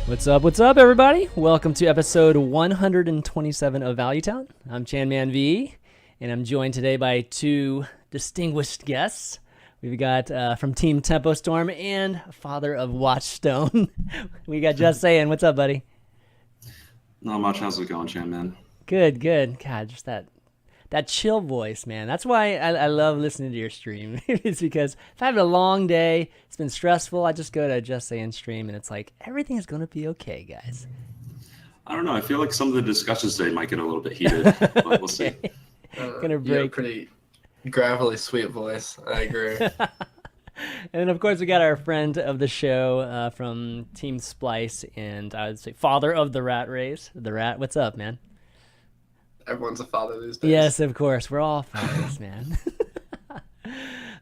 What's up, everybody? Welcome to episode 127 of Value Town. I'm ChanManV, and I'm joined today by two distinguished guests. We've got from Team Tempo Storm and father of Watchstone. We got JustSaiyan. What's up, buddy? Not much. How's it going, man? Good. God, just that chill voice, man. That's why I love listening to your stream. It's because if I have a long day, it's been stressful, I just go to JustSaiyan stream, and it's like, everything is going to be okay, guys. I don't know. I feel like some of the discussions today might get a little bit heated, but we'll see. Gonna break. You have a pretty gravelly, sweet voice. I agree. And then, of course, we got our friend of the show from Team Splice, and I would say father of the rat race, the rat. What's up, man? Everyone's a father these days. Yes, of course. We're all fathers, man.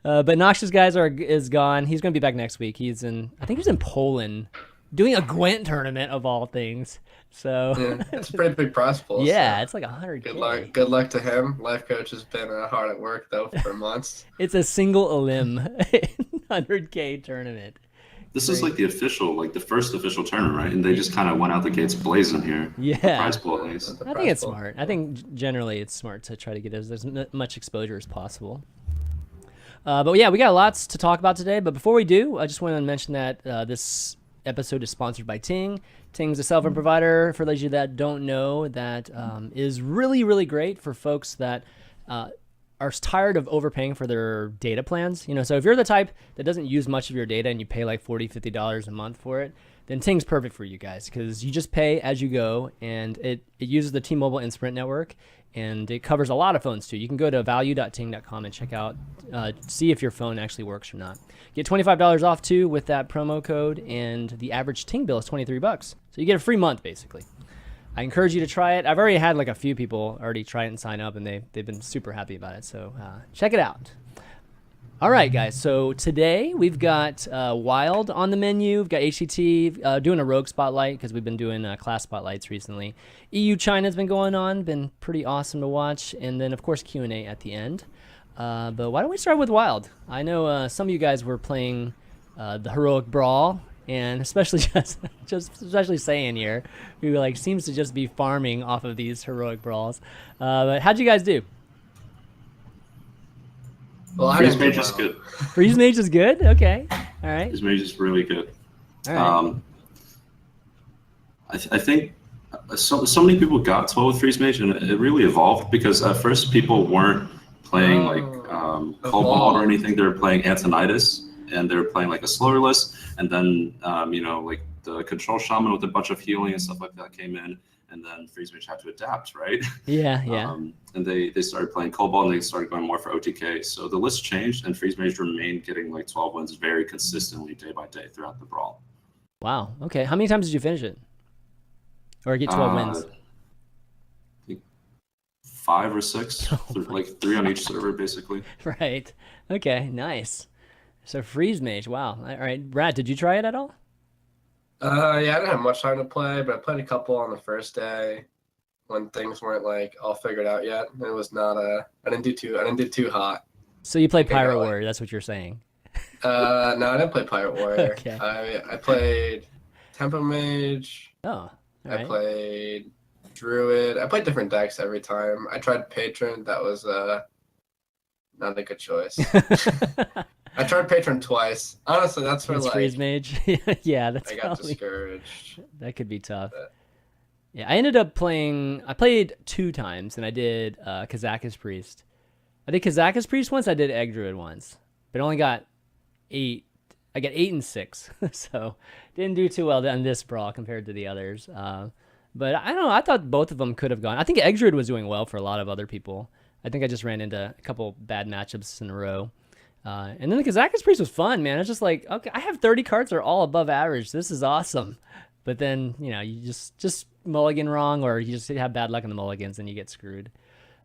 But Noxious Guys is gone. He's going to be back next week. I think he's in Poland doing a Gwent tournament of all things. So yeah, it's a pretty big prize pool. Yeah, so it's like 100K. Good luck to him. Life coach has been hard at work though for months. It's a single elim 100K tournament. This is like the first official tournament, right? And they just kind of went out the gates blazing here. Yeah. The prize pool, at least. I think it's smart. I think generally it's smart to try to get as much exposure as possible. But yeah, we got lots to talk about today. But before we do, I just want to mention that this episode is sponsored by Ting. Ting's a cell phone provider, for those of you that don't know, that is really, really great for folks that are tired of overpaying for their data plans. So if you're the type that doesn't use much of your data and you pay like $40, $50 a month for it, then Ting's perfect for you guys, because you just pay as you go, and it uses the T-Mobile and Sprint network, and it covers a lot of phones too. You can go to value.ting.com and check out, see if your phone actually works or not. Get $25 off too with that promo code, and the average Ting bill is $23. So you get a free month basically. I encourage you to try it. I've already had like a few people already try it and sign up, and they've been super happy about it. So check it out. All right, guys. So today we've got Wild on the menu. We've got HCT doing a rogue spotlight because we've been doing class spotlights recently. EU China's been going on, been pretty awesome to watch, and then of course Q&A at the end. But why don't we start with Wild? I know some of you guys were playing the Heroic Brawl. And especially especially Saiyan here, who like seems to just be farming off of these heroic brawls. But how'd you guys do? Well, Freeze Mage is good. Freeze Mage is good? Okay. All right. Freeze Mage is really good. All right. I think so many people got 12 with Freeze Mage, and it really evolved, because at first people weren't playing Cobalt or anything. They were playing Antonitis, and they were playing like a slower list, and then like the control shaman with a bunch of healing and stuff like that came in, and then Freeze Mage had to adapt, right? Yeah. And they started playing Cobalt, and they started going more for OTK. So the list changed, and Freeze Mage remained getting like 12 wins very consistently day by day throughout the brawl. Wow. Okay. How many times did you finish it, or get 12 wins? I think 5 or 6, like 3 on each server, basically. Right. Okay. Nice. So Freeze Mage, wow. All right, Rat, did you try it at all? Yeah, I didn't have much time to play, but I played a couple on the first day when things weren't like all figured out yet. It was not I didn't do too hot. So you played Pirate Warrior, that's what you're saying. No, I didn't play Pirate Warrior. Okay. I played Tempo Mage. Oh, all right. I played Druid. I played different decks every time. I tried Patron. That was not a good choice. I tried Patron twice. Honestly, that's for like Freeze Mage. Yeah, that's I got probably discouraged. That could be tough. Yeah, I ended up playing. I played 2 times, and I did Kazakus Priest. I did Kazakus Priest once. I did Egg Druid once, but only got 8. I got 8 and 6, so didn't do too well on this brawl compared to the others. But I don't know. I thought both of them could have gone. I think Egg Druid was doing well for a lot of other people. I think I just ran into a couple bad matchups in a row. And then the Kazakus Priest was fun, man. It's just like, okay, I have 30 cards that are all above average. This is awesome. But then, you just mulligan wrong, or you just have bad luck in the mulligans and you get screwed.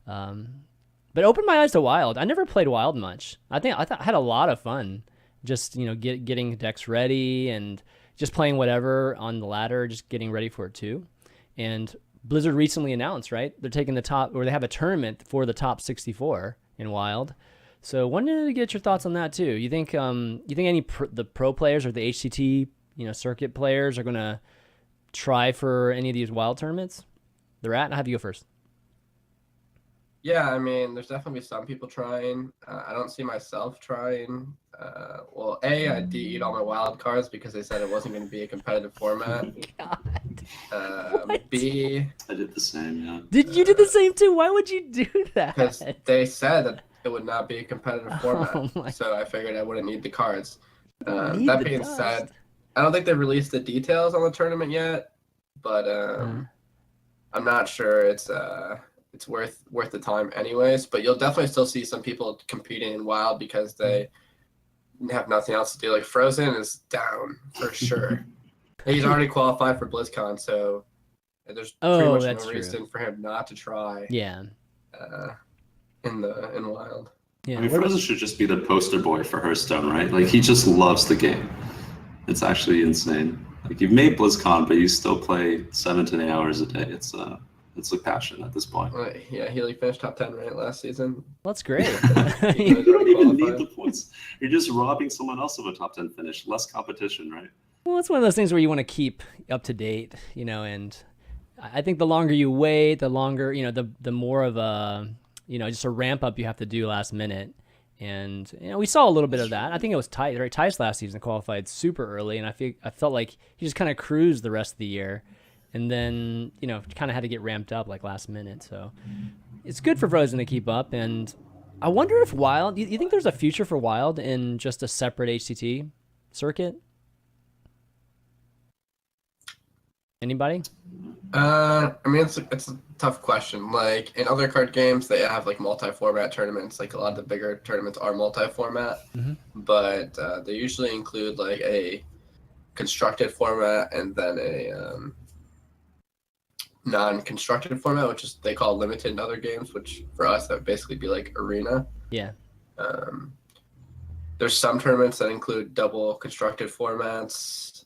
But opened my eyes to Wild. I never played Wild much. I had a lot of fun just, getting decks ready and just playing whatever on the ladder, just getting ready for it too. And Blizzard recently announced, right? They're taking the top, or they have a tournament for the top 64 in Wild. So wanted to get your thoughts on that too. You think any the pro players or the HCT circuit players are gonna try for any of these Wild tournaments? The Rat, I'll have you go first. Yeah, I mean, there's definitely some people trying. I don't see myself trying. Well, A, I delete all my wild cards because they said it wasn't going to be a competitive format. God. B, I did the same, yeah. Did you do the same too? Why would you do that? because they said that it would not be a competitive format, Oh my- so I figured I wouldn't need the cards. Need That the being dust. said, I don't think they've released the details on the tournament yet, but I'm not sure it's worth the time anyways. But you'll definitely still see some people competing in Wild because they have nothing else to do. Like Frozen is down for sure. He's already qualified for BlizzCon, so there's pretty much that's no true. reason for him not to try. Yeah. In Wild. Yeah. I mean, Frozen should just be the poster boy for Hearthstone, right? Like, he just loves the game. It's actually insane. Like, you've made BlizzCon, but you still play 7 to 8 hours a day. It's a passion at this point. Yeah, he finished top 10 right last season. That's great. You don't even need the points. You're just robbing someone else of a top 10 finish. Less competition, right? Well, it's one of those things where you want to keep up to date, and I think the longer you wait, the longer, the more of a, just a ramp up you have to do last minute. And, we saw a little bit of that. I think it was Tice, right? Tice last season qualified super early, and I felt like he just kind of cruised the rest of the year. And then, kind of had to get ramped up like last minute. So it's good for Frozen to keep up. And I wonder if Wild, you think there's a future for Wild in just a separate HCT circuit? Anybody? I mean, it's a tough question. Like in other card games, they have like multi-format tournaments. Like a lot of the bigger tournaments are multi-format, but they usually include like a constructed format and then a non-constructed format, which is they call limited in other games. Which for us, that would basically be like arena. Yeah. There's some tournaments that include double constructed formats.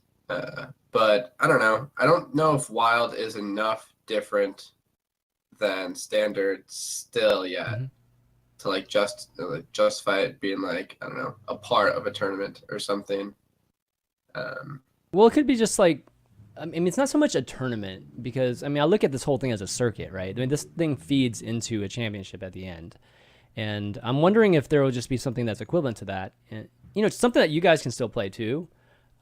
But I don't know. I don't know if Wild is enough different than Standard still yet to like justify it being like, I don't know, a part of a tournament or something. Well, it could be just like, I mean, it's not so much a tournament because, I mean, I look at this whole thing as a circuit, right? I mean, this thing feeds into a championship at the end. And I'm wondering if there will just be something that's equivalent to that. And, it's something that you guys can still play too.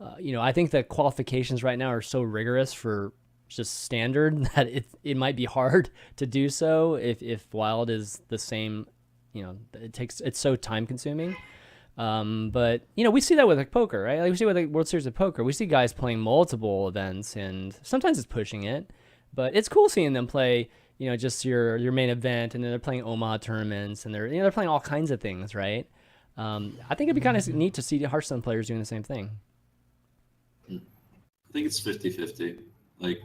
I think the qualifications right now are so rigorous for just Standard that it might be hard to do so if Wild is the same. It's so time consuming. But we see that with like poker, right? Like we see with like World Series of Poker, we see guys playing multiple events, and sometimes it's pushing it, but it's cool seeing them play. Just your main event, and then they're playing Omaha tournaments, and they're playing all kinds of things, right? I think it'd be kind of neat to see Hearthstone players doing the same thing. I think it's 50-50. Like,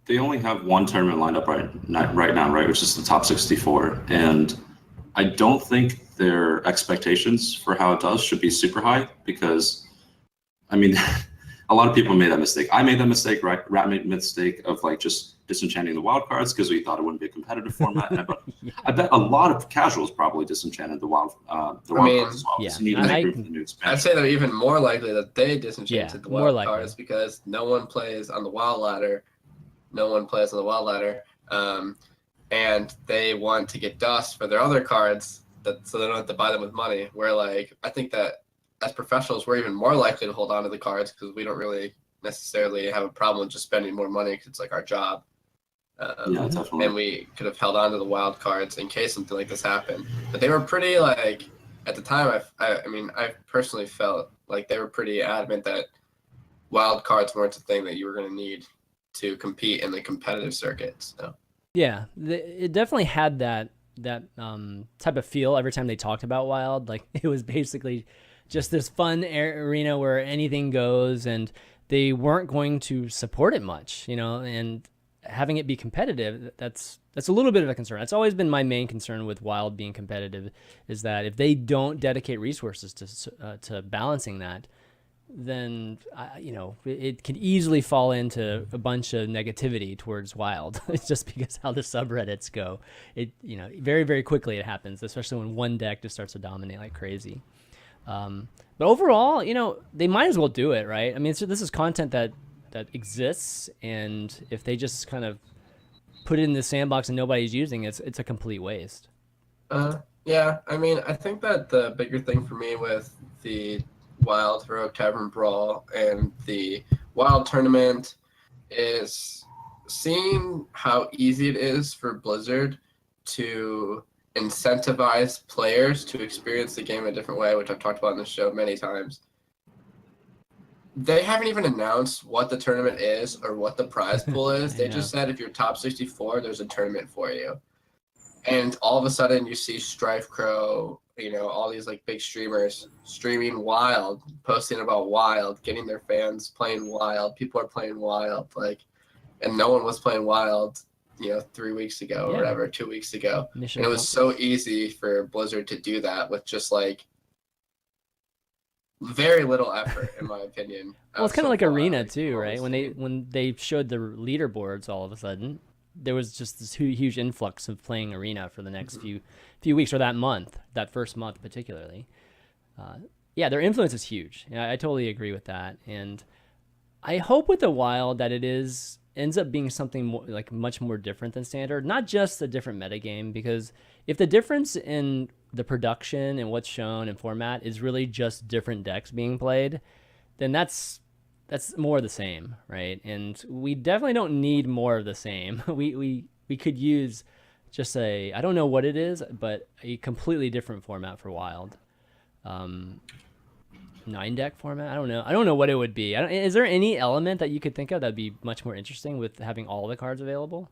they only have one tournament lined up right now, right? Which is the top 64. And I don't think their expectations for how it does should be super high because, I mean, a lot of people made that mistake. I made that mistake, right? Rat made the mistake of like just disenchanting the wild cards because we thought it wouldn't be a competitive format. And I bet a lot of casuals probably disenchanted the wild cards as well. Yeah. You need to make room for the new expansion. I'd say they're even more likely that they disenchanted the more wild likely. cards because no one plays on the wild ladder. And they want to get dust for their other cards so they don't have to buy them with money. Where like I think that as professionals, we're even more likely to hold on to the cards because we don't really necessarily have a problem with just spending more money because it's like our job. Yeah, definitely. And we could have held on to the wild cards in case something like this happened. But they were pretty like at the time. I personally felt like they were pretty adamant that wild cards weren't the thing that you were going to need to compete in the competitive circuit. So yeah, it definitely had that type of feel every time they talked about Wild. Like it was basically just this fun arena where anything goes, and they weren't going to support it much, and having it be competitive, that's a little bit of a concern. That's always been my main concern with Wild being competitive, is that if they don't dedicate resources to balancing that, then it could easily fall into a bunch of negativity towards Wild. It's just because how the subreddits go. It very, very quickly it happens, especially when one deck just starts to dominate like crazy. But overall, they might as well do it, right? I mean, this is content that that exists, and if they just kind of put it in the sandbox and nobody's using it, it's a complete waste. Yeah, I mean, I think that the bigger thing for me with the Wild Heroic Tavern Brawl and the Wild Tournament is seeing how easy it is for Blizzard to incentivize players to experience the game a different way, which I've talked about in the show many times. They haven't even announced what the tournament is or what the prize pool is. They just said if you're top 64, there's a tournament for you. And all of a sudden you see Strife Crow, all these like big streamers streaming Wild, posting about Wild, getting their fans playing Wild. People are playing Wild, and no one was playing Wild, 3 weeks ago or whatever, 2 weeks ago. And it was so easy for Blizzard to do that with just very little effort, in my opinion. Well, it's kind of like Arena too, right? When they showed the leaderboards, all of a sudden there was just this huge influx of playing Arena for the next few weeks, or that month, that first month particularly. Yeah, their influence is huge. I totally agree with that, and I hope with the Wild that it ends up being something more, much more different than standard, not just a different metagame, because if the difference in the production and what's shown in format is really just different decks being played, then that's more of the same, right? And we definitely don't need more of the same. We could use just I don't know what it is, but a completely different format for Wild. 9-deck format? I don't know what it would be. Is there any element that you could think of that'd be much more interesting with having all the cards available?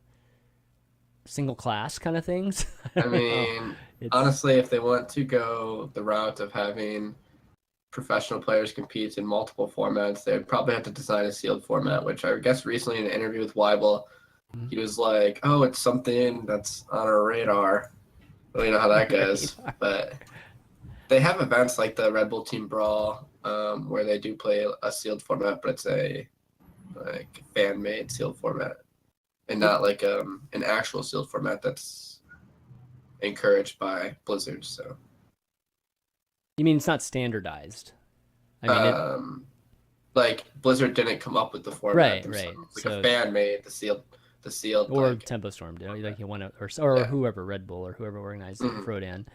Single class kind of things? I mean, honestly, if they want to go the route of having professional players compete in multiple formats, they'd probably have to design a sealed format, which I guess recently in an interview with Weibel, he was like, oh, it's something that's on our radar. I don't really know how that goes, but they have events like the Red Bull Team Brawl, where they do play a sealed format, but it's a fan-made sealed format, and not an actual sealed format that's encouraged by Blizzard. So you mean it's not standardized? I mean, Blizzard didn't come up with the format, right? So a fan made the sealed, or Tempo Storm did, you want to, or whoever, Red Bull or whoever organized it, Frodan.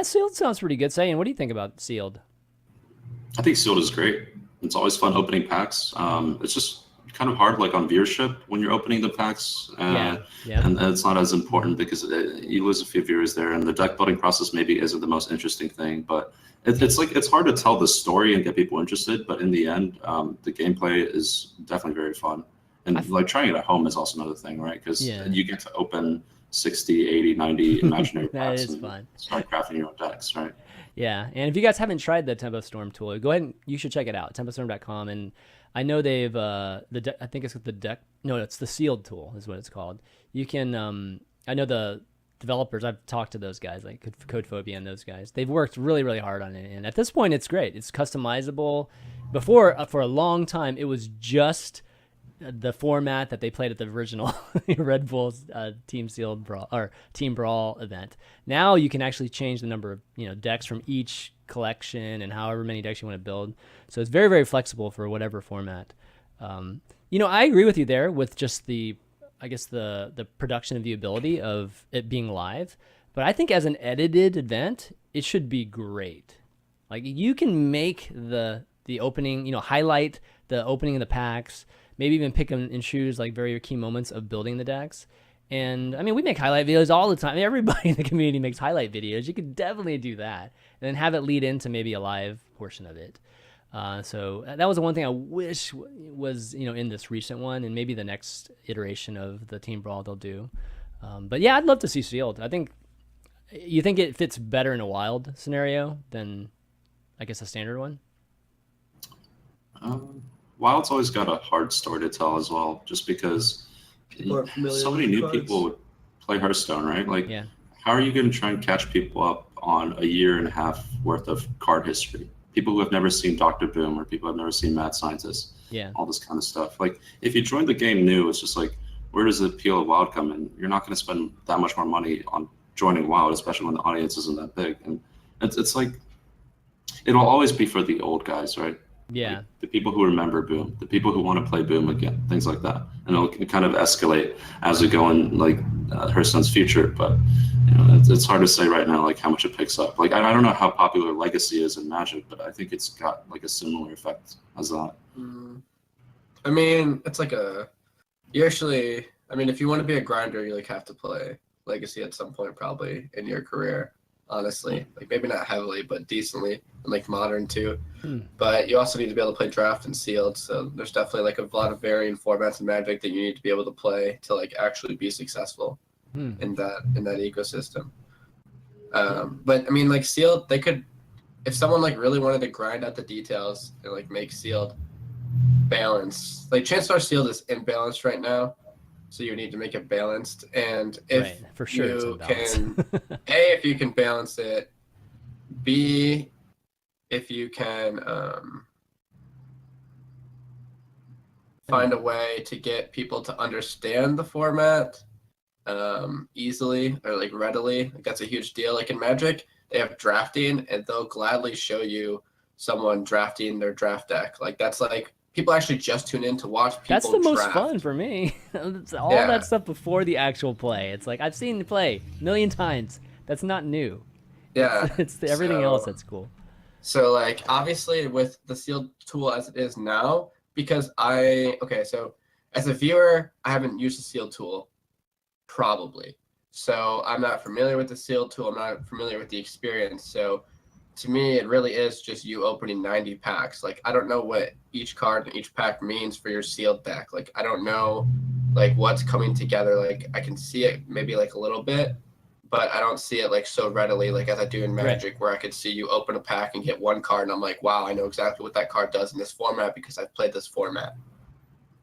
Sealed sounds pretty good. Sayan, what do you think about Sealed? I think Sealed is great. It's always fun opening packs. It's just kind of hard on viewership when you're opening the packs. And it's not as important because you lose a few viewers there, and the deck building process maybe isn't the most interesting thing, but it's hard to tell the story and get people interested, but in the end, the gameplay is definitely very fun. And trying it at home is also another thing, right? Because you get to open 60, 80, 90 imaginary packs and fun. Start crafting your own decks, right? Yeah, and if you guys haven't tried the Tempo Storm tool, go ahead and you should check it out, tempostorm.com. And I know they've I think it's the deck. No, it's the Sealed tool is what it's called. You can I know the developers. I've talked to those guys like Codephobia and those guys. They've worked really, really hard on it, and at this point, it's great. It's customizable. Before for a long time, it was just the format that they played at the original Red Bull's Team Sealed Brawl or Team Brawl event. Now you can actually change the number of decks from each collection and however many decks you want to build. So it's very, very flexible for whatever format. I agree with you there with just the production and viewability of it being live. But I think as an edited event, it should be great. You can make the opening, highlight the opening of the packs. Maybe even pick and choose very key moments of building the decks. And I mean, we make highlight videos all the time. Everybody in the community makes highlight videos. You could definitely do that and then have it lead into maybe a live portion of it. So that was the one thing I wish was, in this recent one, and maybe the next iteration of the Team Brawl they'll do. But yeah, I'd love to see Sealed. You think it fits better in a Wild scenario than, I guess, a standard one? Wild's always got a hard story to tell as well, just because so many new people would play Hearthstone, right? How are you going to try and catch people up on a year and a half worth of card history? People who have never seen Dr. Boom or people who have never seen Mad Scientist, all this kind of stuff. If you join the game new, it's just where does the appeal of Wild come in? You're not going to spend that much more money on joining Wild, especially when the audience isn't that big. And it's it'll always be for the old guys, right? Yeah. Like, the people who remember Boom, the people who want to play Boom again, things like that. And it'll kind of escalate as we go in like Hearthstone's future. But it's hard to say right now like how much it picks up. Like I don't know how popular Legacy is in Magic, but I think it's got like a similar effect as that. I mean, it's like you actually, I mean, if you want to be a grinder, you like have to play Legacy at some point probably in your career, honestly. Like maybe not heavily, but decently, and like Modern too. But you also need to be able to play Draft and Sealed, so there's definitely like a lot of varying formats in Magic that you need to be able to play to like actually be successful in that ecosystem. But I mean, like Sealed, they could, if someone like really wanted to grind out the details and like make Sealed balanced, like chances are Sealed is imbalanced right now, so you need to make it balanced. And if for sure you can, A, if you can balance it, B, if you can find a way to get people to understand the format easily or like readily, like that's a huge deal. Like in Magic, they have drafting, and they'll gladly show you someone drafting their draft deck. Like that's like people actually just tune in to watch people. That's the most draft. fun for me. All that stuff before the actual play. It's like I've seen the play a million times. That's not new. Yeah, it's everything else that's cool. So like obviously with the Sealed tool as it is now, because so as a viewer, I haven't used the Sealed tool probably. So I'm not familiar with the Sealed tool. I'm not familiar with the experience. So to me, it really is just you opening 90 packs. Like, I don't know what each card and each pack means for your Sealed deck. Like, I don't know, like, what's coming together. Like, I can see it maybe, like, a little bit, but I don't see it, like, so readily, like, as I do in Magic, where I could see you open a pack and get one card, and I'm like, wow, I know exactly what that card does in this format because I've played this format.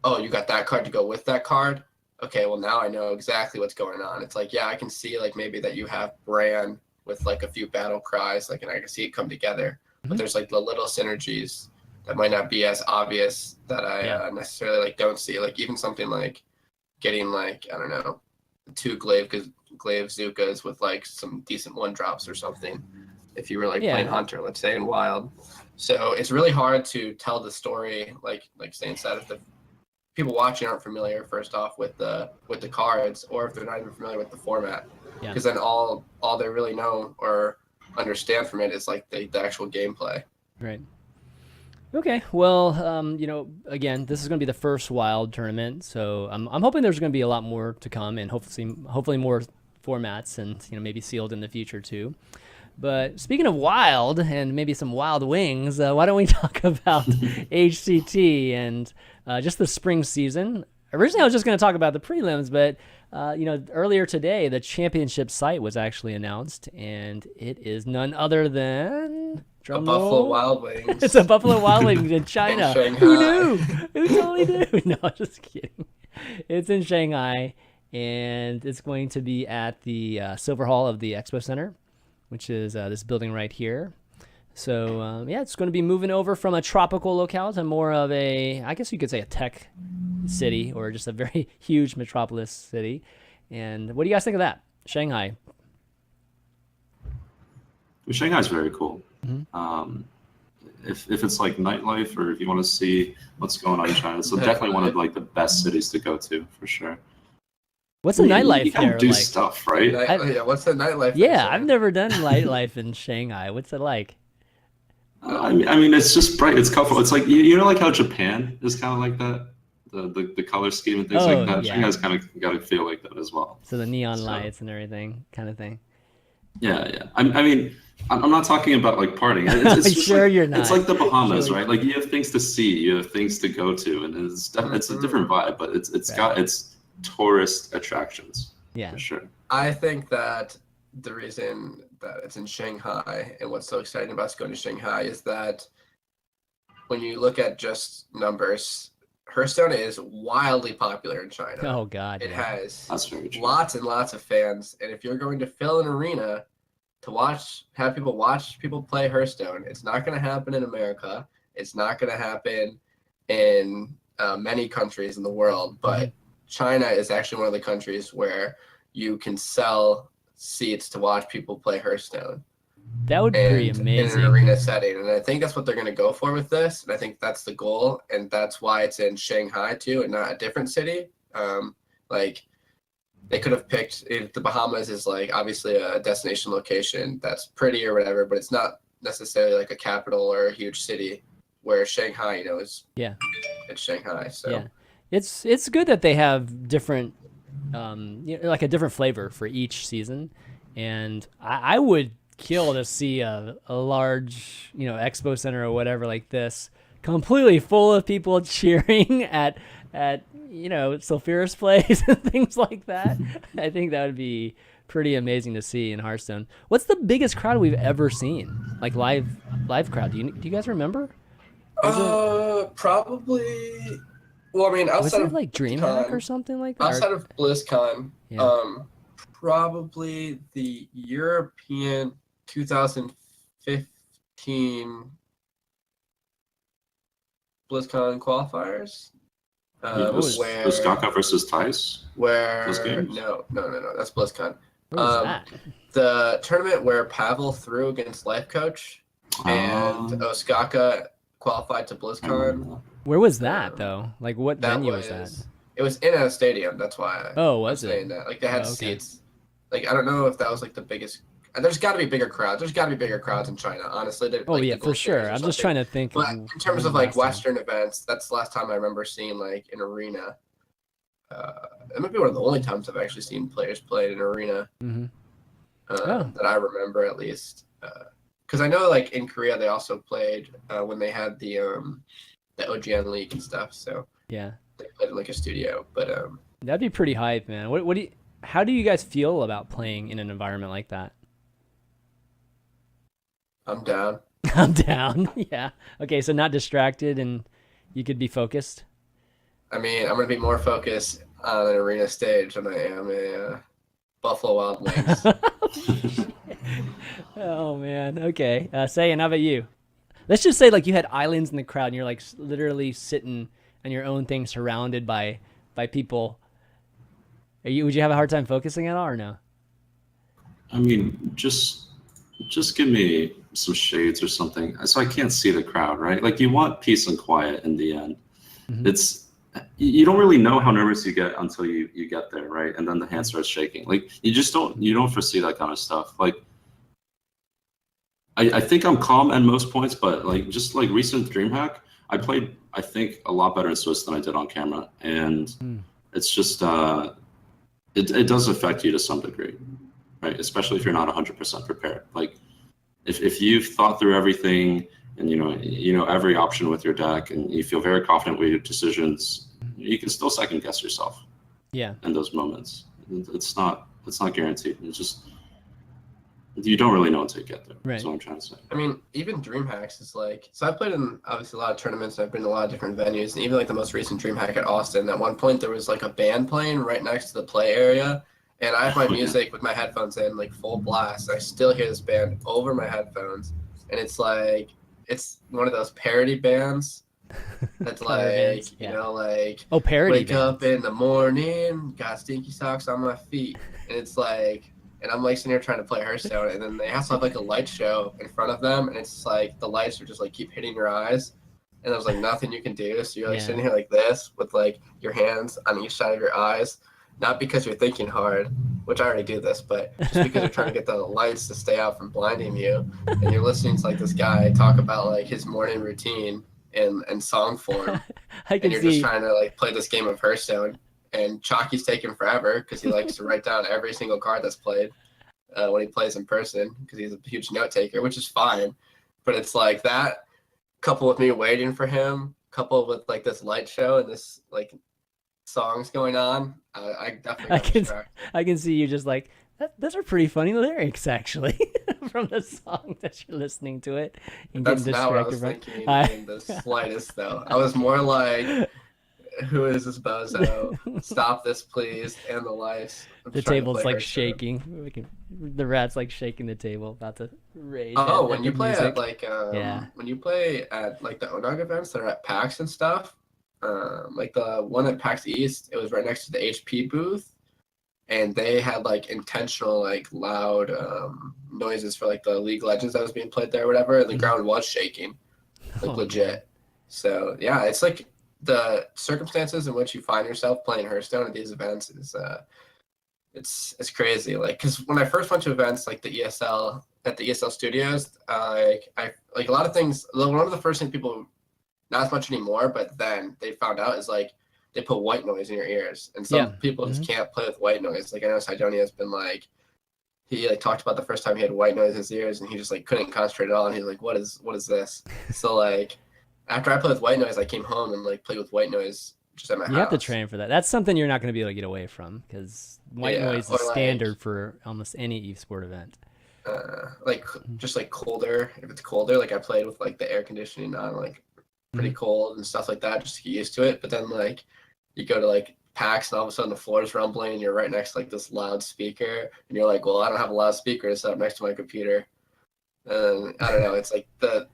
Oh, you got that card to go with that card? Okay, well, now I know exactly what's going on. It's like, yeah, I can see, like, maybe that you have Bran with like a few battle cries, like, and I can see it come together. But there's like the little synergies that might not be as obvious that I necessarily like don't see. Like even something like getting like, I don't know, 2 Glaive Zukas with like some decent 1-drops or something. If you were like playing Hunter, let's say in Wild. So it's really hard to tell the story, like Zane said, if the people watching aren't familiar first off with the cards, or if they're not even familiar with the format. Because then all they really know or understand from it is like the actual gameplay. Right. Okay. Well, again, this is going to be the first Wild tournament, so I'm hoping there's going to be a lot more to come, and hopefully more formats, and maybe Sealed in the future too. But speaking of Wild and maybe some Wild Wings, why don't we talk about HCT and just the spring season? Originally, I was just going to talk about the prelims, but earlier today, the championship site was actually announced, and it is none other than Buffalo Wild Wings. It's a Buffalo Wild Wings in China. In Who knew? Who totally knew? No, just kidding. It's in Shanghai, and it's going to be at the Silver Hall of the Expo Center, which is this building right here. So, it's going to be moving over from a tropical locale to more of a, I guess you could say, a tech city, or just a very huge metropolis city. And what do you guys think of that? Shanghai. Shanghai's very cool. If it's like nightlife, or if you want to see what's going on in China, it's definitely one of like the best cities to go to for sure. What's the nightlife you there? Do like? stuff, right? What's the nightlife? Yeah, I've never done nightlife in Shanghai. What's it like? I mean, it's just bright. It's colorful. It's like like how Japan is kind of like that, the color scheme and things like that. Yeah. Shanghai's kind of got to feel like that as well. So the neon lights and everything, kind of thing. Yeah. I mean, I'm not talking about like partying. It's just sure like, you're not. It's like the Bahamas, right? Like you have things to see, you have things to go to, and it's a different vibe, but it's got its tourist attractions. Yeah, for sure. I think that the reason that it's in Shanghai and what's so exciting about us going to Shanghai is that when you look at just numbers, Hearthstone is wildly popular in China. Oh God, it has lots and lots of fans, and if you're going to fill an arena to have people watch people play Hearthstone, it's not going to happen in America. It's not going to happen in many countries in the world, but China is actually one of the countries where you can sell seats to watch people play Hearthstone. That would be pretty and in amazing. an arena setting. And I think that's what they're going to go for with this. And I think that's the goal. And that's why it's in Shanghai too, and not a different city. Like they could have picked, if the Bahamas is like obviously a destination location that's pretty or whatever, but it's not necessarily like a capital or a huge city, where Shanghai, is it's Shanghai. So Yeah, it's good that they have different, like a different flavor for each season, and I would kill to see a large, expo center or whatever like this, completely full of people cheering at Sulfuras plays and things like that. I think that would be pretty amazing to see in Hearthstone. What's the biggest crowd we've ever seen? Like live crowd. Do you guys remember? Probably. Well, I mean, Was outside it of like DreamHack or something like that? outside of BlizzCon, Yeah. probably the European 2015 BlizzCon qualifiers. Was Gaka versus Tice? Where Those games? no, that's BlizzCon. Where was that? The tournament where Pavel threw against Life Coach and Osaka qualified to BlizzCon. Where was that though? Like what venue was that? It was in a stadium. That's why. Was I'm saying it? that. Like they had Oh, okay. seats. Like I don't know if that was like the biggest. There's got to be bigger crowds. There's got to be bigger crowds in China. Honestly. Oh like, yeah, the for Gold sure. Series or I'm just something. trying to think. But in terms of like Western events, that's the last time I remember seeing like an arena. It might be one of the only times I've actually seen players play in an arena. Mm-hmm. That I remember at least. Because I know like in Korea they also played when they had the OGN League and stuff. So Yeah, they played in like a studio. But that'd be pretty hype, man. How do you guys feel about playing in an environment like that? I'm down. I'm down. Yeah. Okay, so not distracted and you could be focused. I mean, I'm gonna be more focused on an arena stage than I am a Buffalo Wild Wings. Oh man. Okay. Sayan, how about you? Let's just say like you had islands in the crowd and you're like literally sitting on your own thing, surrounded by people. Would you have a hard time focusing at all or no? I mean, just give me some shades or something, so I can't see the crowd, right? Like you want peace and quiet in the end. Mm-hmm. You don't really know how nervous you get until you get there, right? And then the hand starts shaking. Like you don't foresee that kind of stuff. Like I think I'm calm at most points, but like just like recent DreamHack, I played I think a lot better in Swiss than I did on camera, and it's just it does affect you to some degree, right? Especially if you're not 100% prepared. Like if you've thought through everything and you know every option with your deck and you feel very confident with your decisions, you can still second guess yourself. Yeah. In those moments, it's not guaranteed. It's just you don't really know until you get there. Right. That's what I'm trying to say. I mean, even DreamHacks is like, so I've played in obviously a lot of tournaments. I've been to a lot of different venues, and even like the most recent DreamHack at Austin. At one point, there was like a band playing right next to the play area, and I have my music with my headphones in like full blast. I still hear this band over my headphones, and it's like it's one of those parody bands. That's like bands, yeah. Like parody wake bands. up in the morning, got stinky socks on my feet, and it's like. And I'm like sitting here trying to play Hearthstone, and then they also have like a light show in front of them, and it's like the lights are just like keep hitting your eyes, and there's like nothing you can do. So you're like sitting here like this with like your hands on each side of your eyes, not because you're thinking hard, which I already do this, but just because you're trying to get the lights to stay out from blinding you, and you're listening to like this guy talk about like his morning routine in song form, and you're just trying to like play this game of Hearthstone. And Chalky's taking forever because he likes to write down every single card that's played when he plays in person because he's a huge note taker, which is fine. But it's like that, coupled with me waiting for him, coupled with like this light show and this like songs going on, I definitely got distracted. I can see you just like, those are pretty funny lyrics actually from the song that you're listening to it. And That's not what I was thinking in the slightest though. I was more like... Who is this bozo? Stop this, please! And the lights. The table's like shaking. The rat's like shaking the table, about to rage. Oh, when you play at like when you play at like the Onag events that are at PAX and stuff, like the one at PAX East, it was right next to the HP booth, and they had like intentional like loud noises for like the League Legends that was being played there or whatever, and the ground was shaking, like legit. Man. So yeah, it's like the circumstances in which you find yourself playing Hearthstone at these events is it's crazy. Like, because when I first went to events like the ESL at the ESL studios, I like a lot of things. One of the first things people, not as much anymore, but then they found out is like they put white noise in your ears, and some people just can't play with white noise. Like I know Sidonia has been like, he like talked about the first time he had white noise in his ears, and he just like couldn't concentrate at all, and he's like, what is this? So like after I played with white noise, I came home and like played with white noise just at my house. You have to train for that. That's something you're not going to be able to get away from, because white noise is standard for almost any esport event. Like just like colder, if it's colder, like I played with like the air conditioning on, like pretty cold and stuff like that, just to get used to it. But then like you go to like PAX and all of a sudden the floor is rumbling and you're right next to like this loudspeaker, and you're like, well, I don't have a loudspeaker set up next to my computer. And I don't know, it's like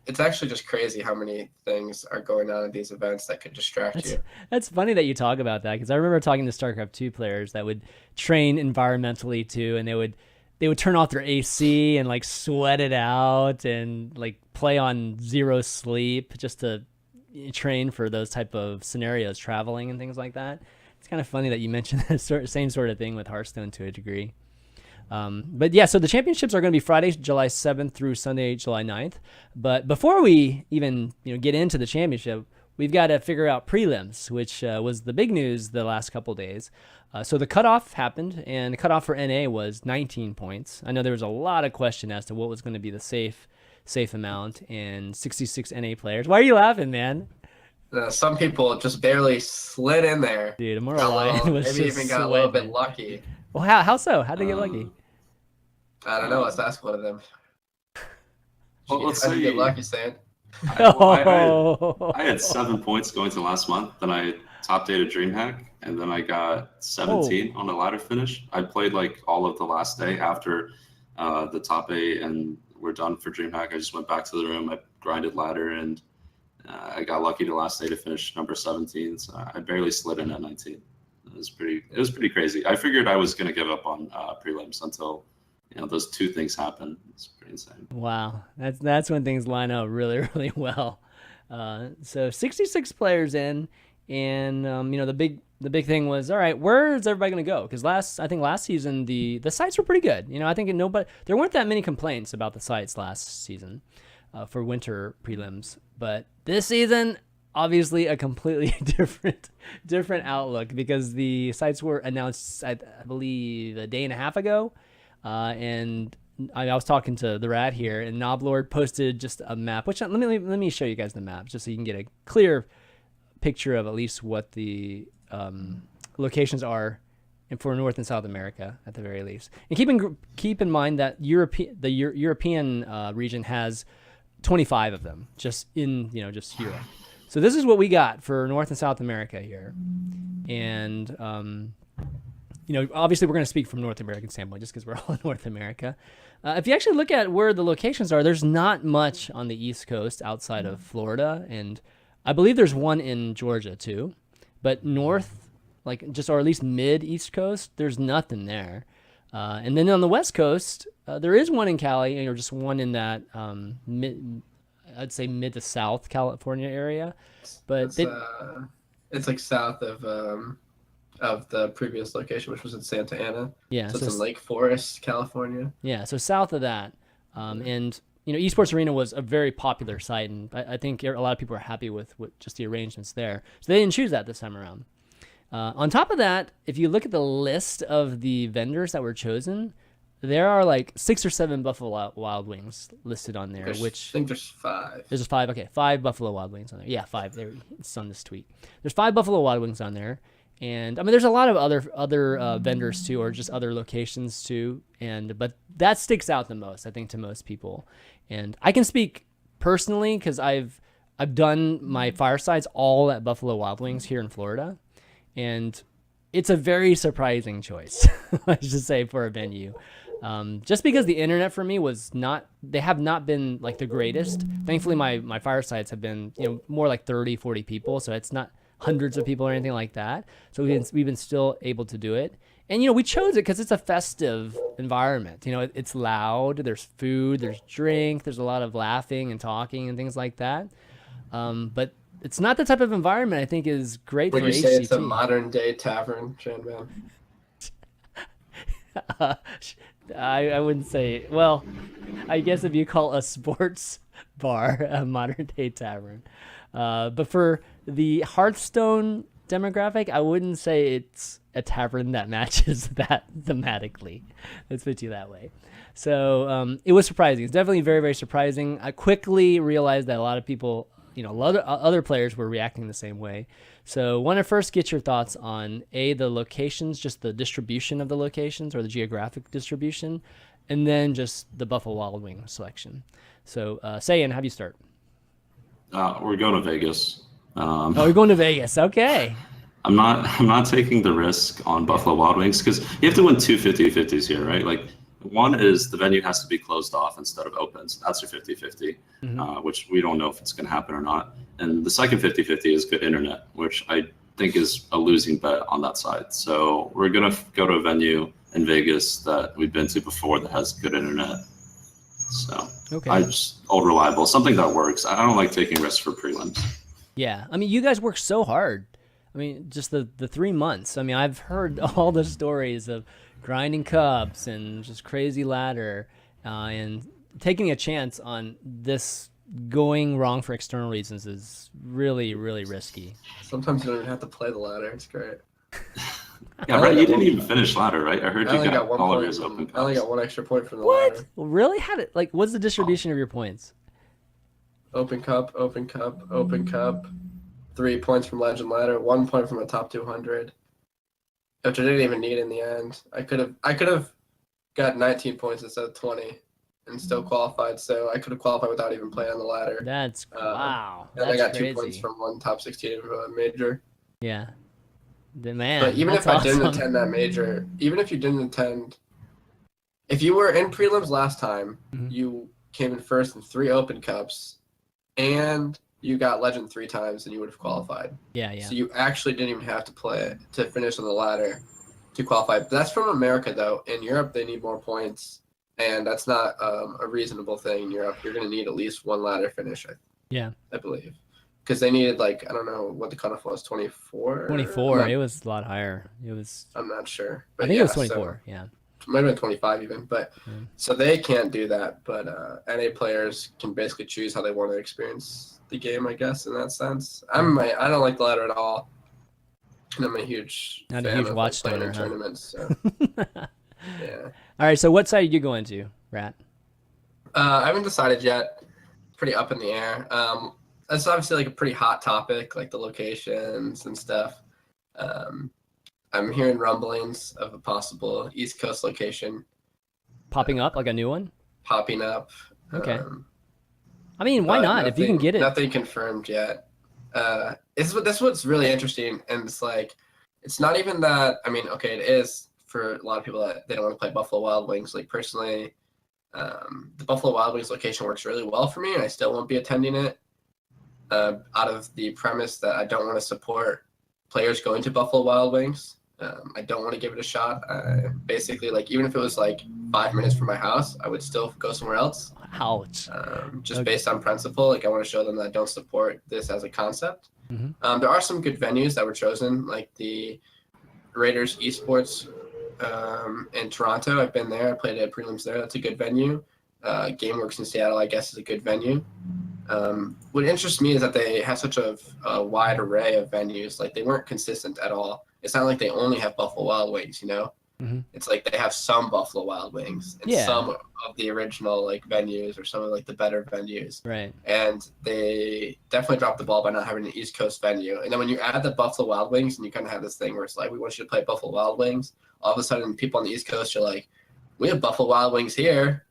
it's actually just crazy how many things are going on at these events that could distract you. That's funny that you talk about that, because I remember talking to StarCraft 2 players that would train environmentally too, and they would turn off their AC and like sweat it out and like play on zero sleep just to train for those type of scenarios, traveling and things like that. It's kind of funny that you mentioned the same sort of thing with Hearthstone to a degree. But yeah, so the championships are going to be Friday, July 7th through Sunday, July 9th. But before we even get into the championship, we've got to figure out prelims, which was the big news the last couple days. So the cutoff happened, and the cutoff for NA was 19 points. I know there was a lot of question as to what was going to be the safe amount, and 66 NA players. Why are you laughing, man? Some people just barely slid in there. Dude, Immortal Lion was maybe just even got sweating. a little bit lucky. Well, how so? How'd they get lucky? I don't know. Let's ask one of them. Well, let's How'd say you get lucky, Sam? I had 7 points going to last month. Then I top 8 at DreamHack, and then I got 17 on the ladder finish. I played like all of the last day after the top 8, and we're done for DreamHack. I just went back to the room. I grinded ladder, and I got lucky the last day to finish number 17. So I barely slid in at 19. It was pretty crazy. I figured I was going to give up on prelims until those two things happened. It's pretty insane. Wow, that's when things line up really, really well. So 66 players in, and the big thing was, all right, where's everybody going to go? Because I think last season the sites were pretty good. I think there weren't that many complaints about the sites last season for winter prelims, but this season, obviously a completely different outlook, because the sites were announced, I believe, a day and a half ago. And I was talking to the Rat here, and Noblord posted just a map, which let me show you guys the map just so you can get a clear picture of at least what the locations are for North and South America at the very least. And keep in mind that the European region has 25 of them just in just Europe. So this is what we got for North and South America here. And, obviously we're going to speak from North American standpoint just because we're all in North America. If you actually look at where the locations are, there's not much on the East Coast outside of Florida. And I believe there's one in Georgia too. But north, or at least mid-East Coast, there's nothing there. And then on the West Coast, there is one in Cali, or just one in that I'd say mid to South California area, but it's like south of the previous location, which was in Santa Ana. Yeah, so it's in Lake Forest, California. Yeah, so south of that, and Esports Arena was a very popular site, and I think a lot of people are happy with just the arrangements there. So they didn't choose that this time around. On top of that, if you look at the list of the vendors that were chosen, there are like 6 or 7 Buffalo Wild Wings listed on there. I think there's 5. There's 5. Okay, 5 Buffalo Wild Wings on there. Yeah, 5. There, it's on this tweet. There's 5 Buffalo Wild Wings on there, and there's a lot of other vendors too, or just other locations too. But that sticks out the most, I think, to most people. And I can speak personally because I've done my firesides all at Buffalo Wild Wings here in Florida, and it's a very surprising choice, I should say, for a venue. Just because the internet for me they have not been like the greatest. Thankfully, my firesides have been, more like 30, 40 people. So it's not hundreds of people or anything like that. So we've been still able to do it. And, you know, we chose it because it's a festive environment. You know, it's loud, there's food, there's drink, there's a lot of laughing and talking and things like that. But it's not the type of environment I think is great Would for you say it's a HCT. modern day tavern, ChanManV? I wouldn't say, well, I guess if you call a sports bar a modern day tavern. But for the Hearthstone demographic, I wouldn't say it's a tavern that matches that thematically. Let's put it that way. So it was surprising. It's definitely very, very surprising. I quickly realized that a lot of people, you know, other players were reacting the same way. So want to first get your thoughts on the locations, just the distribution of the locations or the geographic distribution, and then just the Buffalo Wild Wings selection. So Sayan, have you start? We're going to Vegas. Oh, you're going to Vegas. Okay. I'm not taking the risk on Buffalo Wild Wings because you have to win two 50-50s here, right? Like one is the venue has to be closed off instead of open. So that's your 50-50, which we don't know if it's going to happen or not. And the second 50-50 is good internet, which I think is a losing bet on that side. So we're going to go to a venue in Vegas that we've been to before that has good internet. So I just old reliable, something that works. I don't like taking risks for prelims. Yeah. I mean, you guys work so hard. I mean, just the 3 months. I mean, I've heard all the stories of grinding cups and just crazy ladder and taking a chance on this going wrong for external reasons is really, really risky. Sometimes you don't even have to play the ladder. It's great. Yeah, right. You didn't even finish ladder, right? I heard I you only got one all of point yours from- open I only cups. got 1 extra point from the What? ladder. Really? How did, like, what's the distribution of your points? Open cup, open cup, open cup. 3 points from legend ladder. 1 point from a top 200, which I didn't even need in the end. I could have got 19 points instead of 20, and still qualified. So I could have qualified without even playing on the ladder. That's wow. And That's I got crazy. 2 points from one top 16 major. Yeah. The man. But even that's if I didn't awesome. attend that major, even if you didn't attend, if you were in prelims last time, you came in first in 3 open cups, and you got legend 3 times, and you would have qualified. Yeah, yeah. So you actually didn't even have to play to finish on the ladder to qualify. But that's from America, though. In Europe, they need more points, and that's not a reasonable thing in Europe. You're going to need at least 1 ladder finish, I believe. Because they needed, like, I don't know what the cutoff was, 24? 24. It was a lot higher. It was. I'm not sure. But I think yeah, it was 24. So, yeah. might have been 25 even. But so they can't do that. But NA players can basically choose how they want to experience the game, I guess, in that sense. I don't like the ladder at all. And I'm a huge Not fan a huge of watch playing in stoner, huh? tournaments. So, yeah. All right. So what side are you going to, Rat? I haven't decided yet. Pretty up in the air. It's obviously like a pretty hot topic, like the locations and stuff. I'm hearing rumblings of a possible East Coast location Popping up like a new one? popping up. Okay. I mean, why not? If you can get it. Nothing confirmed yet. This is what's really interesting, and it's like, it's not even that. I mean, okay, it is for a lot of people that they don't want to play Buffalo Wild Wings. Like personally, the Buffalo Wild Wings location works really well for me, and I still won't be attending it. Out of the premise that I don't want to support players going to Buffalo Wild Wings. I don't want to give it a shot. Basically, like, even if it was like 5 minutes from my house, I would still go somewhere else. Ouch. Just based on principle. Like, I want to show them that I don't support this as a concept. There are some good venues that were chosen, like the Raiders Esports in Toronto. I've been there. I played at prelims there. That's a good venue. GameWorks in Seattle, I guess, is a good venue. What interests me is that they have such a wide array of venues. Like, they weren't consistent at all. It's not like they only have Buffalo Wild Wings, you know? It's like they have some Buffalo Wild Wings and some of the original like venues or some of like the better venues. Right. And they definitely dropped the ball by not having an East Coast venue. And then when you add the Buffalo Wild Wings and you kind of have this thing where it's like, we want you to play Buffalo Wild Wings, all of a sudden people on the East Coast are like, we have Buffalo Wild Wings here.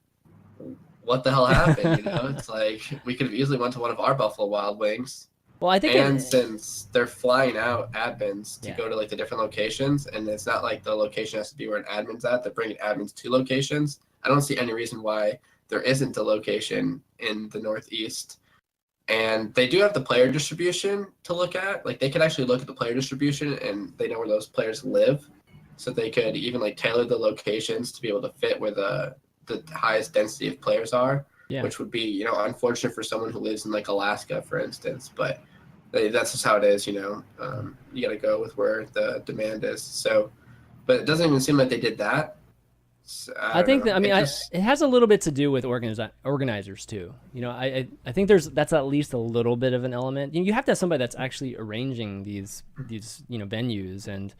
What the hell happened? You know, it's like we could have easily went to one of our Buffalo Wild Wings. Well, I think and since they're flying out admins to go to like the different locations, and it's not like the location has to be where an admin's at, they're bringing admins to locations. I don't see any reason why there isn't a location in the Northeast. And they do have the player distribution to look at. Like, they can actually look at the player distribution and they know where those players live. so they could even like tailor the locations to be able to fit where the highest density of players are, which would be, you know, unfortunate for someone who lives in like Alaska, for instance, but that's just how it is, you know. You got to go with where the demand is. So, but it doesn't even seem like they did that. So, I think that, I mean, it has a little bit to do with organizers too. You know, I think that's at least a little bit of an element. You have to have somebody that's actually arranging these you know, venues, and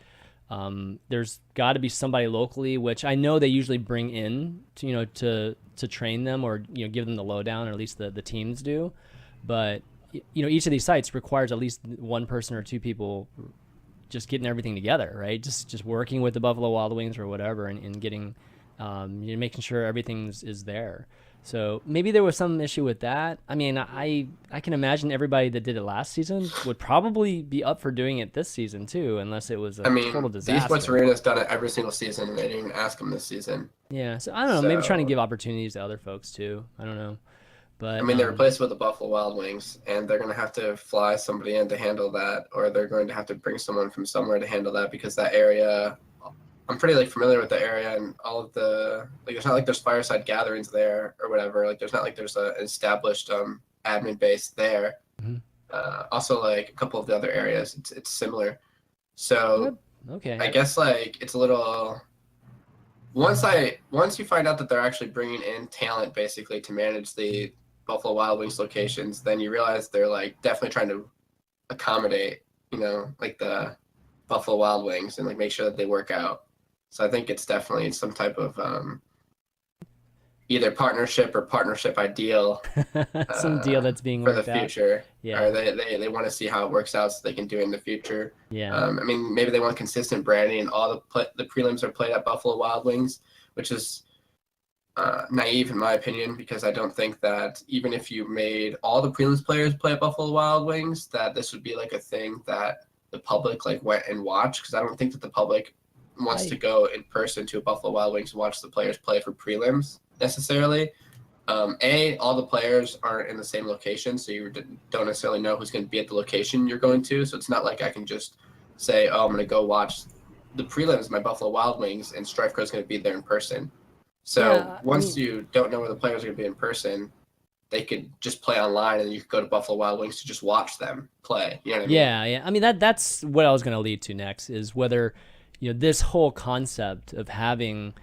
there's got to be somebody locally, which I know they usually bring in to, you know, to train them, or, you know, give them the lowdown, or at least the teams do. But, you know, each of these sites requires at least one person or two people just getting everything together, right? Just working with the Buffalo Wild Wings or whatever, and getting, you know, making sure everything is there. So maybe there was some issue with that. I mean, I can imagine everybody that did it last season would probably be up for doing it this season too, unless it was a total disaster. The Esports Arena's done it every single season, and they didn't even ask them this season. Yeah, so I don't know. Maybe trying to give opportunities to other folks too. I don't know. But I mean, they replaced it with the Buffalo Wild Wings, and they're going to have to fly somebody in to handle that, or they're going to have to bring someone from somewhere to handle that, because that area, I'm pretty like familiar with the area and all of the, like, it's not like there's fireside gatherings there or whatever. Like, there's not like there's an established admin base there. Also, like a couple of the other areas, it's similar. So okay, I guess like it's a little. Once you find out that they're actually bringing in talent basically to manage the Buffalo Wild Wings locations, then you realize they're like definitely trying to accommodate, you know, like the Buffalo Wild Wings and like make sure that they work out. So I think it's definitely some type of either partnership or partnership ideal. Some deal that's being for worked the future. out. Yeah. Or they want to see how it works out so they can do it in the future. Yeah. I mean, maybe they want consistent branding, and all the prelims are played at Buffalo Wild Wings, which is naive in my opinion, because I don't think that even if you made all the prelims players play at Buffalo Wild Wings, that this would be like a thing that the public like went and watched, because I don't think that the public wants to go in person to a Buffalo Wild Wings and watch the players play for prelims necessarily. All the players aren't in the same location, so you don't necessarily know who's going to be at the location you're going to. So it's not like I can just say, oh, I'm going to go watch the prelims, my Buffalo Wild Wings, and StrifeCro's going to be there in person. So once you don't know where the players are going to be in person, they could just play online, and you could go to Buffalo Wild Wings to just watch them play. You know what I mean? Yeah. I mean, that's what I was going to lead to next, is whether, you know, this whole concept of having,